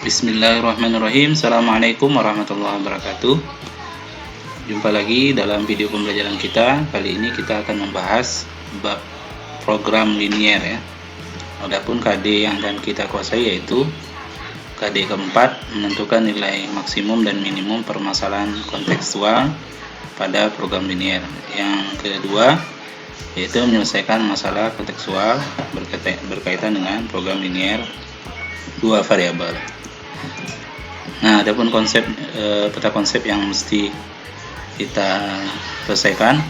Bismillahirrahmanirrahim. Assalamualaikum warahmatullahi wabarakatuh. Jumpa lagi dalam video pembelajaran kita. Kali ini kita akan membahas bab program linier ya. Adapun KD yang akan kita kuasai yaitu KD keempat, menentukan nilai maksimum dan minimum permasalahan kontekstual pada program linier. Yang kedua yaitu menyelesaikan masalah kontekstual berkaitan dengan program linier dua variabel. Nah, adapun peta konsep yang mesti kita selesaikan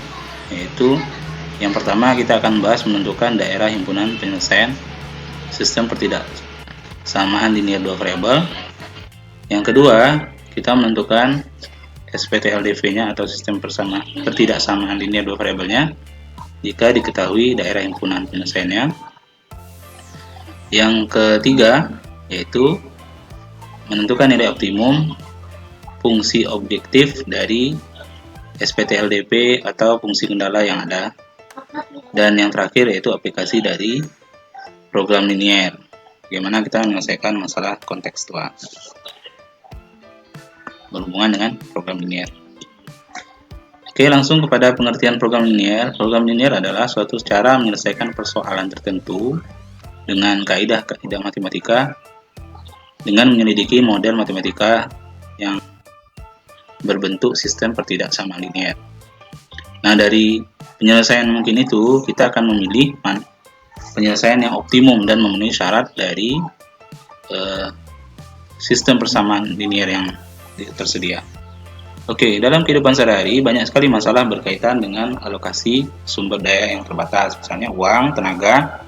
yaitu yang pertama kita akan bahas menentukan daerah himpunan penyelesaian sistem pertidaksamaan linier dua variabel. Yang kedua, kita menentukan SPT-LDV-nya atau sistem pertidaksamaan linier dua variabelnya jika diketahui daerah himpunan penyelesaiannya. Yang ketiga yaitu menentukan nilai optimum fungsi objektif dari SPT-LDV atau fungsi kendala yang ada. Dan yang terakhir yaitu aplikasi dari program linier, bagaimana kita menyelesaikan masalah kontekstual berhubungan dengan program linier. Oke, langsung kepada pengertian program linier. Program linier adalah suatu cara menyelesaikan persoalan tertentu dengan kaidah-kaidah matematika dengan menyelidiki model matematika yang berbentuk sistem pertidaksamaan linier. Nah, dari penyelesaian mungkin itu kita akan memilih penyelesaian yang optimum dan memenuhi syarat dari sistem persamaan linier yang tersedia. Oke, dalam kehidupan sehari-hari banyak sekali masalah berkaitan dengan alokasi sumber daya yang terbatas, misalnya uang, tenaga,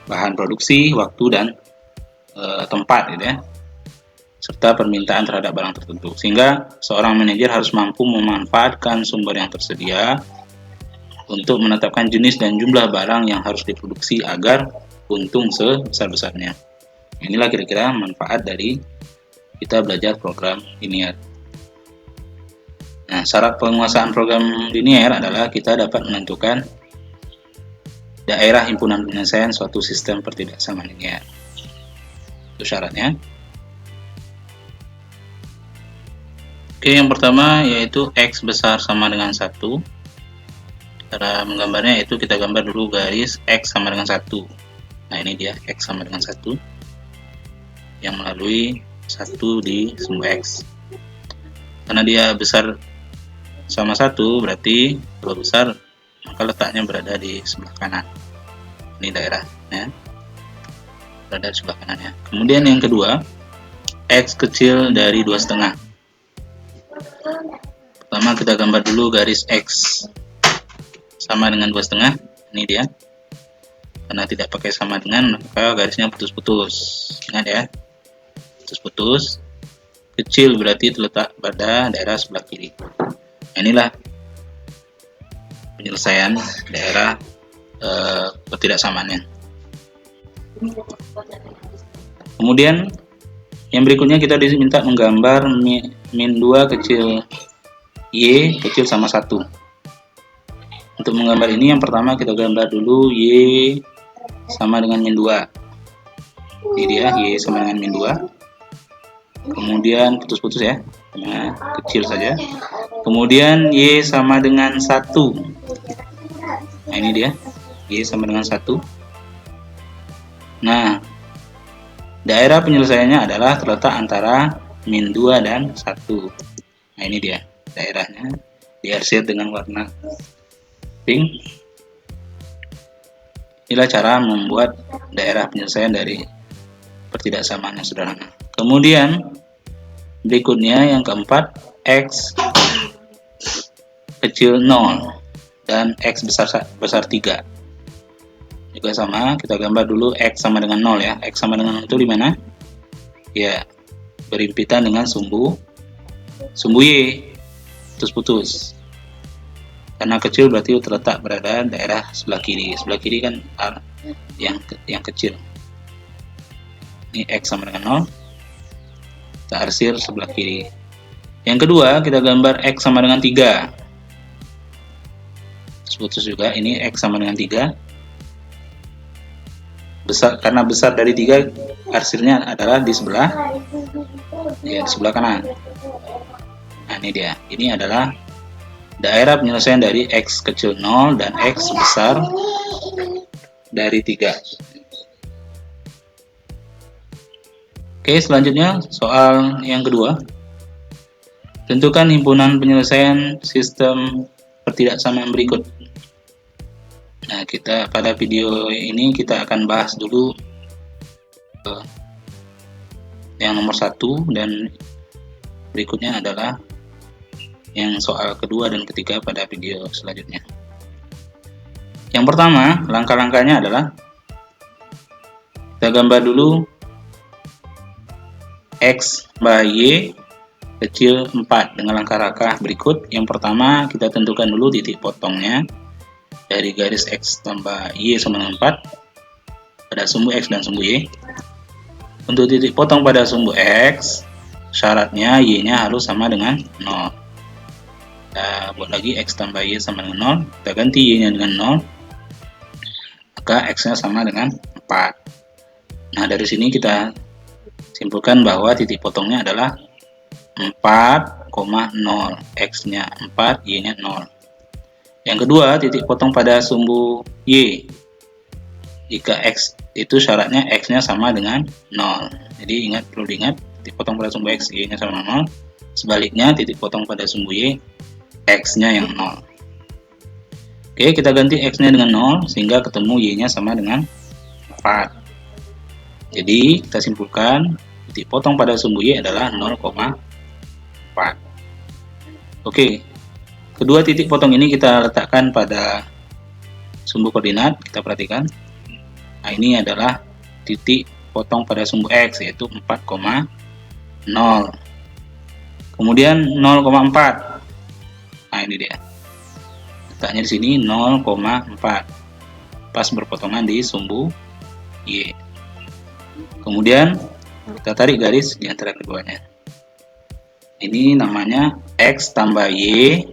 bahan produksi, waktu, dan tempat gitu ya, serta permintaan terhadap barang tertentu, sehingga seorang manajer harus mampu memanfaatkan sumber yang tersedia untuk menetapkan jenis dan jumlah barang yang harus diproduksi agar untung sebesar-besarnya. Inilah kira-kira manfaat dari kita belajar program linier. Nah, syarat penguasaan program linier adalah kita dapat menentukan daerah himpunan penyelesaian suatu sistem pertidaksamaan linier. Itu syaratnya. Oke, yang pertama yaitu X besar sama dengan 1. Cara menggambarnya yaitu kita gambar dulu garis X sama dengan 1. Nah, ini dia X sama dengan 1 yang melalui 1 di sumbu X. Karena dia besar sama 1 berarti kalau besar maka letaknya berada di sebelah kanan. Ini daerahnya berada di sebelah kanan ya. Kemudian yang kedua, X kecil dari 2,5. Pertama kita gambar dulu garis X sama dengan 2,5. Ini dia. Karena tidak pakai sama dengan maka garisnya putus-putus. Ingat ya, putus-putus. Kecil berarti terletak pada daerah sebelah kiri. Nah, inilah penyelesaian daerah pertidaksamaannya. Kemudian yang berikutnya kita diminta menggambar min 2 kecil Y kecil sama 1. Untuk menggambar ini yang pertama kita gambar dulu Y sama dengan min 2. Ini dia Y sama dengan min 2. Kemudian putus-putus ya, nah, kecil saja. Kemudian Y sama dengan 1. Nah, ini dia Y sama dengan 1. Nah, daerah penyelesaiannya adalah terletak antara min 2 dan 1. Nah, ini dia daerahnya, diarsir dengan warna pink. Inilah cara membuat daerah penyelesaian dari pertidaksamaan yang sederhana. Kemudian berikutnya yang keempat, X kecil 0 dan X besar 3. Juga sama, kita gambar dulu X sama dengan 0 ya. X sama dengan 0 itu di mana? Ya, berhimpitan dengan sumbu Y, putus-putus. Karena kecil berarti terletak berada daerah sebelah kiri. Sebelah kiri kan yang kecil. Ini X sama dengan 0. Kita arsir sebelah kiri. Yang kedua, kita gambar X sama dengan 3. Putus juga, ini X sama dengan 3. karena besar dari 3, arsirnya adalah di sebelah, ya, di sebelah kanan. Nah, ini dia. Ini adalah daerah penyelesaian dari X kecil 0 dan X besar dari 3. Oke, selanjutnya soal yang kedua. Tentukan himpunan penyelesaian sistem pertidaksamaan berikut. Nah, kita pada video ini kita akan bahas dulu yang nomor 1 dan berikutnya adalah yang soal kedua dan ketiga pada video selanjutnya. Yang pertama, langkah-langkahnya adalah kita gambar dulu X by Y kecil 4 dengan langkah-langkah berikut. Yang pertama, kita tentukan dulu titik potongnya dari garis X tambah Y sama dengan 4 pada sumbu X dan sumbu Y. Untuk titik potong pada sumbu X, syaratnya Y-nya harus sama dengan 0. Kita buat lagi X tambah Y sama dengan 0, kita ganti Y-nya dengan 0, maka X-nya sama dengan 4. Nah, dari sini kita simpulkan bahwa titik potongnya adalah 4,0, X-nya 4, Y-nya 0. Yang kedua, titik potong pada sumbu Y. Jika X itu syaratnya X-nya sama dengan 0. Jadi perlu diingat, titik potong pada sumbu X, Y-nya sama dengan 0. Sebaliknya, titik potong pada sumbu Y, X-nya yang 0. Oke, kita ganti X-nya dengan 0, sehingga ketemu Y-nya sama dengan 4. Jadi, kita simpulkan, titik potong pada sumbu Y adalah 0,4. Oke, kedua titik potong ini kita letakkan pada sumbu koordinat. Kita perhatikan. Nah, ini adalah titik potong pada sumbu X, yaitu 4,0. Kemudian 0,4. Nah, ini dia. Letaknya di sini 0,4. Pas berpotongan di sumbu Y. Kemudian kita tarik garis di antara keduanya. Ini namanya X tambah Y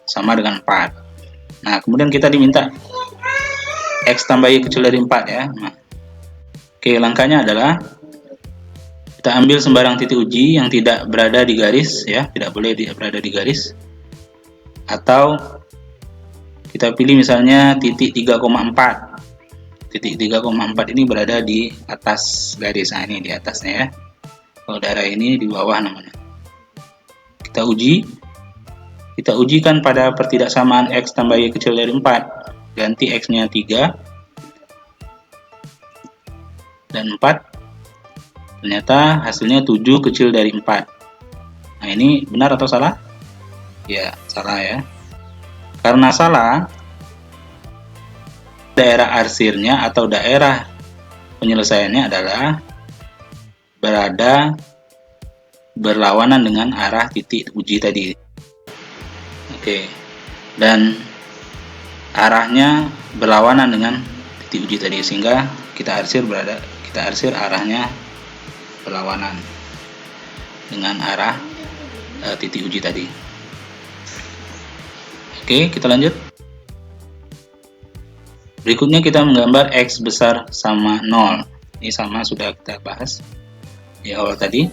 sama dengan 4. Nah, kemudian kita diminta X tambah Y kecil dari 4 ya. Nah, oke, langkahnya adalah kita ambil sembarang titik uji yang tidak berada di garis ya, tidak boleh berada di garis. Atau kita pilih misalnya titik 3,4. Titik 3,4 ini berada di atas garis. Nah, ini di atasnya ya. Kalau daerah ini di bawah namanya. Kita ujikan pada pertidaksamaan X tambah Y kecil dari 4. Ganti X-nya 3 dan 4. Ternyata hasilnya 7 kecil dari 4. Nah, ini benar atau salah? Ya, salah ya. Karena salah, daerah arsirnya atau daerah penyelesaiannya adalah berlawanan dengan arah titik uji tadi. Oke. Dan arahnya berlawanan dengan titik uji tadi, sehingga kita arsir arahnya berlawanan dengan arah titik uji tadi. Oke, kita lanjut. Berikutnya kita menggambar X besar sama 0. Ini sama sudah kita bahas di awal tadi.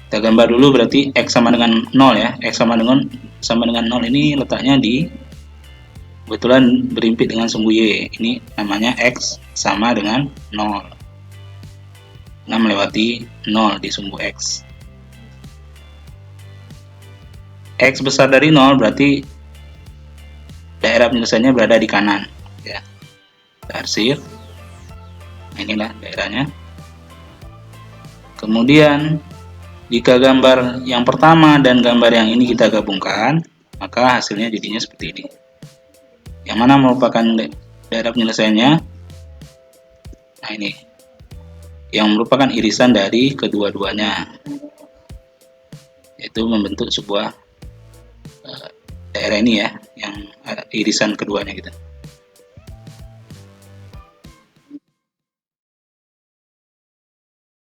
Kita gambar dulu berarti X sama dengan 0 ya. X sama dengan 0 ini letaknya di kebetulan berimpit dengan sumbu Y. Ini namanya X sama dengan 0. Nah, melewati 0 di sumbu X. X besar dari 0 berarti daerah penyelesaiannya berada di kanan ya. Kita arsir. Nah, inilah daerahnya. Kemudian jika gambar yang pertama dan gambar yang ini kita gabungkan, maka hasilnya jadinya seperti ini. Yang mana merupakan daerah penyelesaiannya? Nah, ini yang merupakan irisan dari kedua-duanya, yaitu membentuk sebuah daerah ini ya, yang irisan keduanya gitu.